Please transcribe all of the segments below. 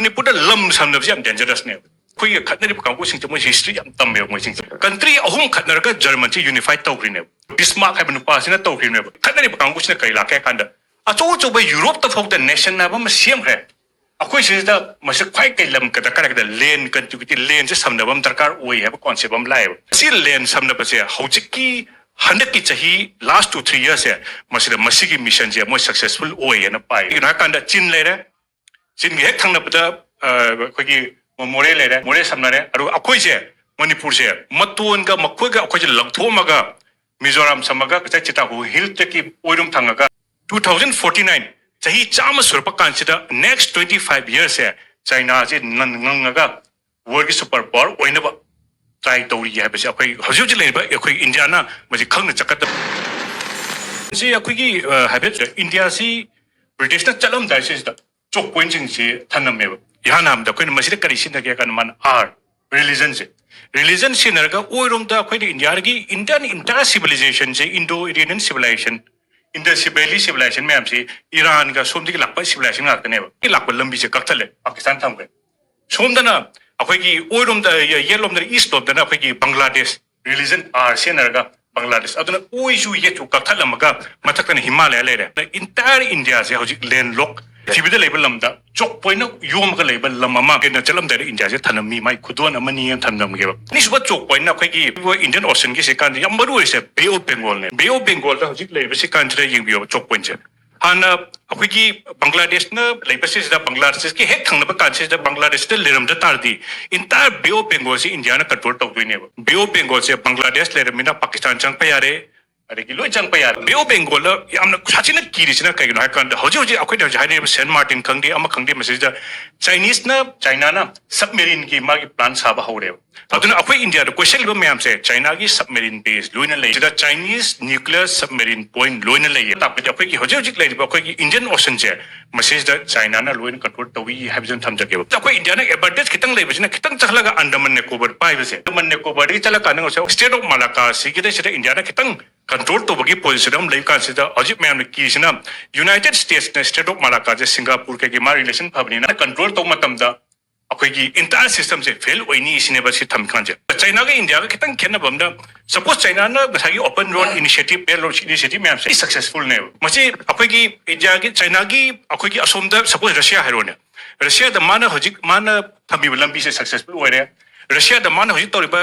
Manipur lum samnabs yam dangerous ne koi khatnari kangku sing mo history yam tamme mo sing country ahum khatnarga German chi unified tawgrine Bismarck ha banu pasina tawgrine khatnari kangku sina kai la ka kanda acho cho ba Europe ta phok the nation na ba ma siam kre akoi se da ma se khwai kai lam ka da kara da lane connectivity lane se samnabam darkar oi ha concept am lai si lane samnaba se hojiki 100 ki chahi last 2-3 years hai masida masigi mission je mo successful oi na pai ina kanda chin lere chin ge thang na pada khoi ki more lere more samna re aru akoi je Manipur se matun ga makhoi ga akoi je lagthoma ga Mizoram samaga ka chita ho hill te ki oirum thanga ga 2049 chahi chama surpa kansida next 25 years hai China je nang ga world ki super power oina ba try to ya ba akwai haju ji leba akwai India na maji khang chakat si akwai ki habit India si British na chalam dai se da chok point jing si thanam me ya nam da koi masida kari sin da ke kan man are religion si narga oirom da akwai India gi Indian entire civilization se Indo-Iranian civilization Indo-Sibeli civilization me am si Iran ga som di lakpa civilization ga ne ba ki lakpa lambi se kaktale Pakistan tham ga som da na akwai oirom da yelom da east of da akwai Bangladesh religion are senarga Bangladesh aduna oi ju yetu kathalamaga mathakna Himalaya lere the entire India se hojik landlocked tibida label lamda chok point yom ga label lamama ke na chalam da India se thanami mai khudon amani thanam ge ni suba chok point na akwai Indian Ocean ki se kan yambaru se Bay of Bengal ne Bay of Bengal da hojik label se kan jira yingbiyo chok point se hana akwai Bangladesh na label se da Bangladesh ki hek thangna ba kan se da Bangladesh te leram da tardi entire Bay of Bengal se India na control tok ne Bay of Bengal se Bangladesh leram na Pakistan chang pa yare adiki loi chang pa yare Bay of Bengal la yamna sachina kirisina kai no kan da hoji akwai da jai ne Saint Martin khangdi ama khangdi message da Chinese na China na submarine ki magi plan sa ba hore aduna akwai India da question ba mayam se China ki submarine base loina lei da Chinese nuclear submarine point loina lei ta pa akwai ki hoji lei ba akwai ki Indian Ocean se message da China na loina control tawi habizan tham jake ba akwai India na advantage kitang lei ba sina kitang chakhlaga Andaman Nicobar pai ba se Andaman Nicobar ri chala kanang se state of Malacca si ki da India na kitang control to bagi position am lei kan se da ajib mayam ne ki sina United States na state of Malacca je Singapore ke ma relation phabni na control to matam da akwai ki entire system se fail oini isine ba si tham kan je China ga India ga kitang khenna bam da suppose China na gasagi open road initiative belt road initiative mayam se successful ne masi akwai ki India gi China gi akwai ki asom da suppose Russia hero ne Russia da mana hojik mana thambi lambi se successful oire Russia da mana hojik tori ba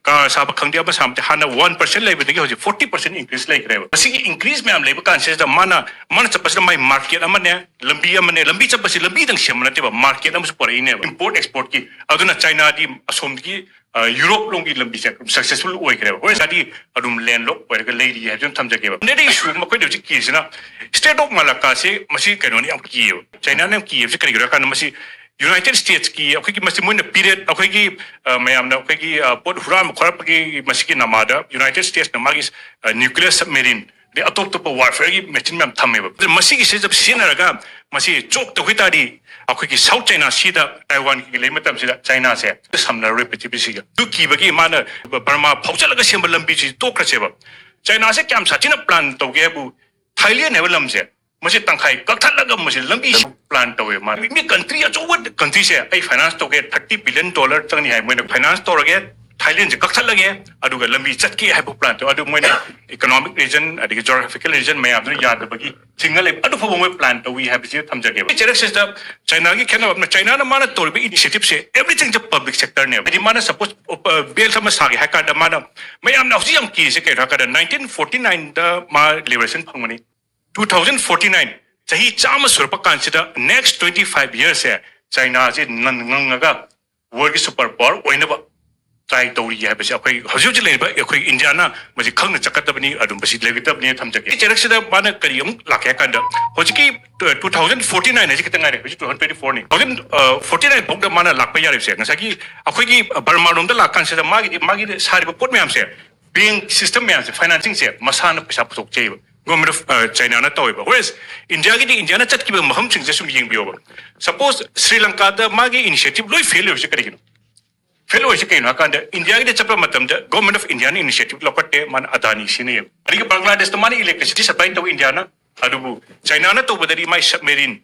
ka sa ba khangdia ba samte hana 1% level degi hojik 40% increase like reba masi ki increase me am level kan se da mana chapasna mai market amane lambi chapasi lambi dang semna te ba market am super ine import export ki aduna China di asom ki Europe long ki lambi se successful oi kreba ho sadi adum landlock per ga lady ha jom thamja ke ba ne dei issue ma koi de ki sina state of Malacca se masi kanoni am ki China ne ki se kri ga kan masi United States ki akwai ki masi mun period akwai ki mayam na akwai ki pot huram kharap ki masi ki namada United States na magis nuclear submarine de atop to warfare ki machine mam thamme ba masi ki se jab sinara ga masi chok to hitari akwai ki South China Sea da Taiwan ki le matam se China se samna repetitive si du ki ba ki mana Burma phauchala ga sembal lambi chi to kra se ba China se kyam sa china plan to ge bu Thailand ne lam se masi tangkai kakthala masi lambi plan to ma mi country a chowat country se ai finance to get $30 billion changni hai moina finance to ge Thailand je kakthala ge adu ga lambi chat ki hai plan to adu moina economic region adu geographical region mai abna yad bagi single adu fo mo plan to we have je thamja ge cherak se da China gi khena apna China na mana to be initiative se everything the public sector ne di mana suppose bel sama sa ge ha ka da mana mai amna hoji am ki se ke ra ka da 1949 da ma liberation phangmani 2049 chahi chama surpa kansida next 25 years hai China je nanga world ki super power oina ba try to ya ba se akwai haju je le ba akwai India na maji khangna chakatabani adum basi levitab ne thamja ke cherak sida bana kariyam lakya kanda hojiki 2049 ne jikita ngare 2024 ni 2049 bokda mana lakpa yare se ngasagi akwai ki Burma rom da lakkan se magi sari ba pot me am se bank system me am se financing se masana paisa putok chei government of China na tawi ba whereas India gi India na chat ki ba maham sing jesum ying biyo ba suppose Sri Lanka da magi initiative loi failure se karigino failure se kaino akanda India gi chapra matam da government of India ni initiative lokatte man Adani sine ari Bangladesh to mani electricity supply to India na adubu China na to badari mai submarine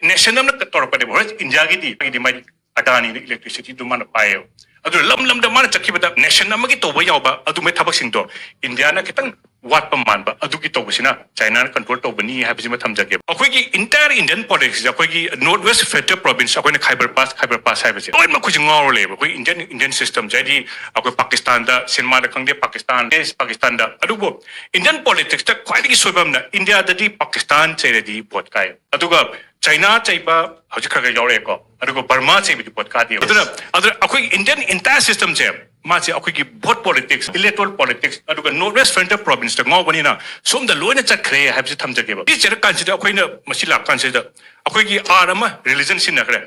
nation amna torpade boras India gi mai Adani electricity du mana payo adu lam da mana chakibada nation amagi to yauba adu mai thabak sing to India na kitang wat pa man ba adu ki to busina China na control to bani ha bisima thamjage akoi gi entire Indian politics akoi gi northwest federal province akoi na Khyber Pass ha bisi oi ma khu ngor le akoi Indian system jadi akoi Pakistan da sinma da khangde Pakistan da adu bo Indian politics ta khwai gi soibam na India da di Pakistan che di vote kai adu ga China chaiba hojik khaga yaure ko adu Burma chaiba di vote ka di adu akoi Indian entire system che ma che akoi gi vote politics electoral politics adu northwest frontier province ta ngawani na som da loina chat khre ha bisi thamjage ba bi cher kan sida akoi na masila kan sida akoi gi arama religion sin na khre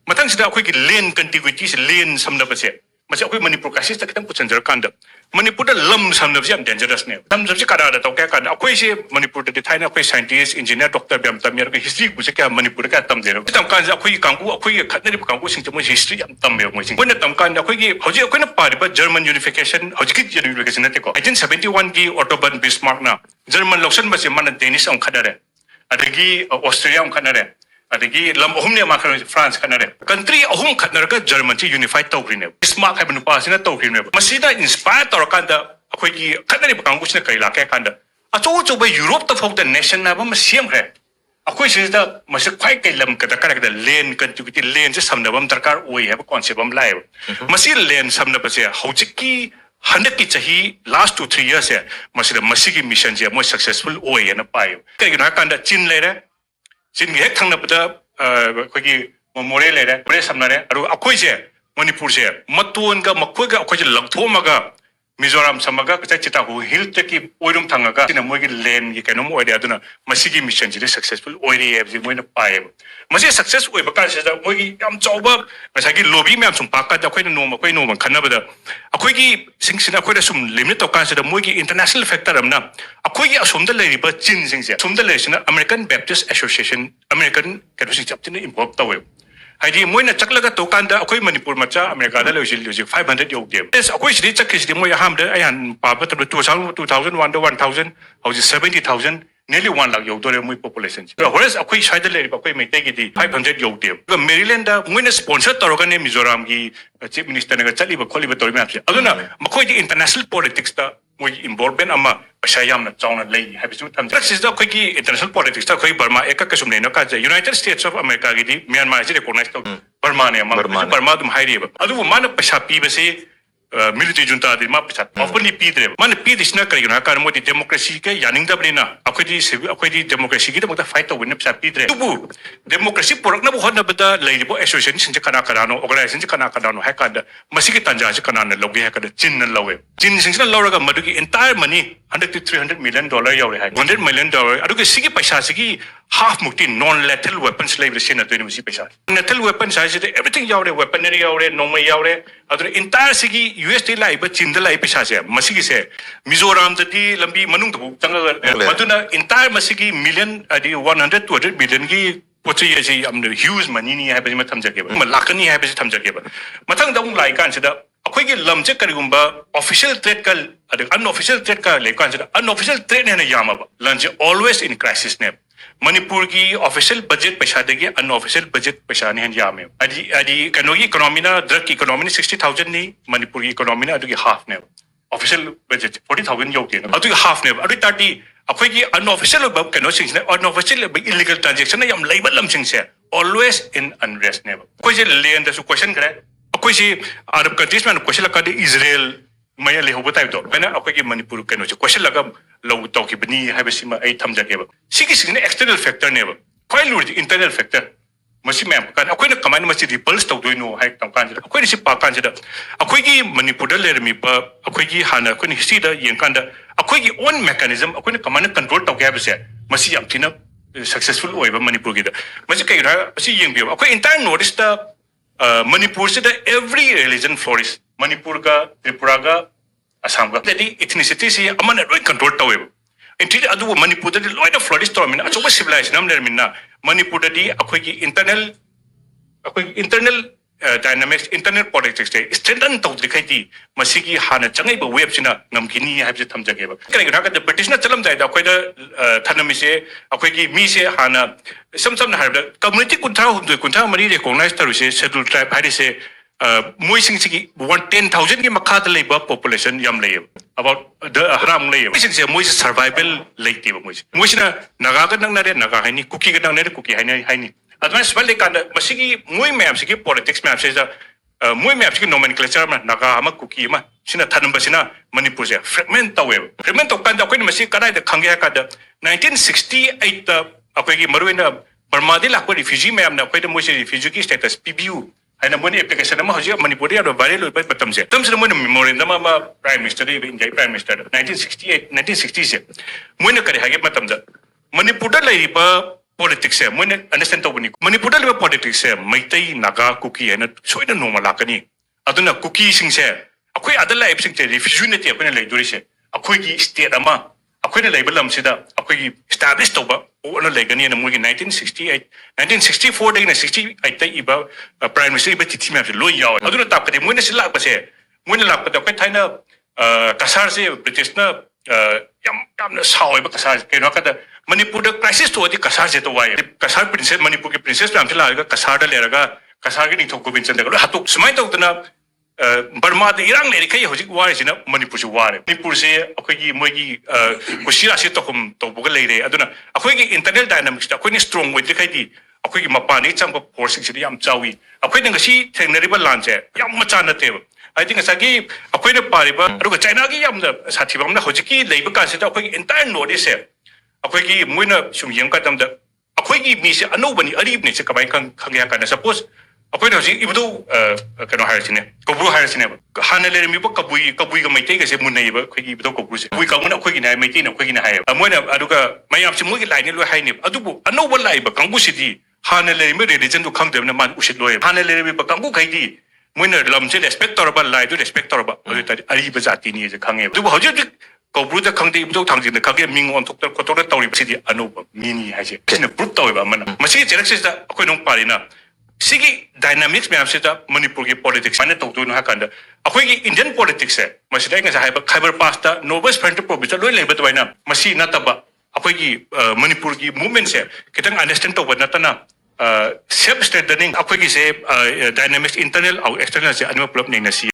matang sida akoi gi land contiguity se land samna ba se masi akoi Manipur kasis ta kitam puchanjar kan da Manipur da lam samna bi am dangerous ne tam jab se kada da to ka kan akoi se Manipur da thaina akoi scientist engineer doctor bi am tam yer ka history ku se ka Manipur ka tam zero tam kan akoi kangku akoi khatnari kangku sing mo history am tam me mo sing ko na tam kan akoi gi hoji akoi na pari ba German unification hoji ki unification na te ko 1971 gi Ottoman Bismarck na German loksan ba se man Danish am khadare adagi Austria am khadare adagi lam ahum ne ma khana France khana country ahum khana ka German chi unified tawri ne Bismarck ha banu pa sina tawri ne masida inspire tor kan da akoi gi khana ni bang kusna kai la ka kan da acho ba Europe ta fok da nation na ba ma siam re akoi se da mas khwai kai lam ka da ka da land contiguity land se samna bam darkar oi ha concept bam lai masi land samna ba se hojik ki 100 ki chahi last 2-3 years se masida masigi mission je mo successful oi na pai kai na kan da chin le re sin hek thang na pata khoi gi memorial le re samna re aru akoi je Manipur se matun ga makhoi ga akoi je langthoma ga Mizoram samaga ka chita hu hill te ki oirum thanga ga sina moi gi land gi kanom oi aduna masigi mission ji successful oi re ji moi na pai masi success oi ba ka se da moi gi yam chauba masagi lobby me am sum pa ka da khoi no ma khoi no ma khanna ba da akoi gi sing sina khoi da sum limit to ka se da moi gi international factor amna akoi gi asum da le ba chin sing se sum da le sina American Baptist Association American Catholic Church ne involve tawe haidi moina chaklaga to kanda akoi Manipur macha America da loji 500 yok dem es akoi sidi chakis di moi ham da ayan pa ba 2001 to 1000 hauji 70000 nearly 1 lakh yok dore moi population whereas akoi side le akoi mai te gi di 500 yok dem Maryland da moina sponsor toroga ne Mizoram gi chief minister ne chali ba kholi ba tori ma apse aduna makoi di international politics da moi involvement ama pasha yam na chawna lei habisu tham taxis da khoi ki international politics da khoi Burma eka ka sum ne no ka United States of America gi di Myanmar ji recognize to Burma ne Burma dum hairi ba adu man pasha pi ba se military junta di ma pasha openly pi de man pi disna kari na ka mo di democracy ke yaning da brina akoi di democracy gi da mo ta fight to win pasha pi de tu democracy porak na bo hon na ba da lei bo association sin je kana kana no organization je kana kana no ha ka da masi ki tanja je kana na logi ha ka da chin na lowe chin sin na lower ga madu ki entire money $100 to $300 million yaure hai $100 million adu ke sigi paisa sigi half mukti non lethal weapons lai bisi na to ni masi paisa lethal weapons sai je everything yaure weaponry yaure nomai yaure adu entire sigi USD lai ba chin da lai paisa se masi ki se Mizoram da di lambi manung tu tanga maduna entire masi ki million adi 100 to 200 billion ki pochi ye ji am huge money ni hai ba ma thamjage ba ma lakani hai ba thamjage ba mathang dong lai kan se da akoi gi lam che karigumba official threat ka adu unofficial threat ka le kan se unofficial threat ne na yama ba lunch always in crisis ne Manipur ki official budget paisa de gi unofficial budget paisa ne han yame adi kano gi economy na drug economy ni 60000 ni Manipur ki economy na adu gi half ne official budget 40000 yok de adu gi half ne adu 30 akoi gi unofficial ba kano sing ne unofficial illegal transaction na yam label lam sing se always in unrest ne koi je land da su question kare akoi si Arab countries man question la ka de Israel maya le hoba type to bena akoi gi Manipur kano se question la ga lo to ki bani ha ba si ma ai tham jage ba sigi sigi ne external factor ne ba koi lu internal factor masi mem kan akoi na kamai masi repulse to do no hai tam kan akoi si pa kan da akoi gi Manipur da le mi pa akoi gi hana akoi ni history da yen kan da akoi gi own mechanism akoi na kamai control to ga ba se masi yam tina successful oi ba Manipur gi da masi kai ra masi yen bi akoi entire notice da Manipur se da every religion flourish Manipur ga Tripura ga Assam ga the ethnicity si amana roi control to web entry adu Manipur da loi da flourish to min acho civilization nam ner min na Manipur da di akoi gi internal dynamics internal politics se strengthen tawdri khaiti masigi hana changai ba web sina ngamkini haibse thamjage ba kai ga ka British na chalam jai da khoi da thanami se akhoi gi mi se hana sam na harda community kuntha mari recognize taru se scheduled tribe hari se moi sing sigi 110,000 ki makha da leiba population yam lei about the haram lei sing se moi survival leiti ba moi sina naga ga nang na re naga haini kuki ga nang na re kuki haini advance bali kan masigi moi map sigi politics map se moi map sigi nomenclature ma naga ama kuki ma sina thanum basina manipur se fragment tawe fragment to kan da koi masi kanai da khangya ka da 1968 da akoi gi maruina Burma de la ko refugee map na koi da moi se refugee ki status PBU haina moi application ma hoji manipur ya do viral oi patam se tam se moi memorandum ma prime minister de india prime minister 1960 se moi na kare hage matam da manipur da lai ba politics se moi understand to bani manipur da politics se maitai naga kuki haina soina normal lakani aduna kuki sing se akoi adala life sing se refugee ne te apne lai duri se akoi gi state ama akoi ne lai balam sida akoi gi establish to ba ona lai gani na moi gi 1964 dai na 68 tai iba prime minister iba titi ma se lo yaw aduna tap ka moi ne sila ba se moi ne lak pa da kai thaina kasar se british na yam na sawi ba kasar ke no ka da manipur da crisis to di kasar je to wai kasar princess manipur ki princess ram thila ga kasar da leraga kasar gi ningthok gobind chandra ga hatuk sumai to na Burma da irang le kai hojik wari sina manipur se wari manipur se akoi gi moi gi kusira se to kum to bu ga le re aduna akoi gi internal dynamics da akoi ni strong with kai di akoi gi mapani chang ba force se yam chawi akoi nang si thengnari ba lan che yam macha na te I think sagi akoi ne pari ba ru ga China gi yam da sathi bam na hojik ki le ba ka se da akoi entire north se akoi gi moi na sum yeng ka tam da akoi gi mi se anu bani arib ne se ka bai khang ya ka na suppose akoi na ji ibdo kano hire sine kobru hire sine hana le mi ba kabui ga mai te ga se mun nei ba khoi gi ibdo kobru se bui ka mun khoi gi na mai te na khoi gi na haye moi na aduga mayam se moi gi lai ne lo hai ne adubu anu ba lai ba kangu si di hana le mi religion du khang de na man usit loye hana le mi ba kangu khai di moi na lam se respect tor ba lai du respect tor ba adu ta ari ba jati ni je khange du ba hoje kobru da khang de ibdo thang ji na khage ming on thok tor ko tor tori si di anu ba mini hai se kine brut taw ba man masi jerak se da akoi nong pari na Sigi dynamics में आपसे ता मणिपुर की politics मैंने तो दोनों हाँ कंडा अकोई की Indian politics है मसीदा एक ऐसा है Khyber Pass ता Novus Frontier Province लोई लेबर तो वाइना मसी ना तब अकोई की मणिपुर की movements है कितने understand तो बना ता ना self strengthening अकोई की से dynamics internal और external से अनुमान प्रॉब्लम नहीं नसी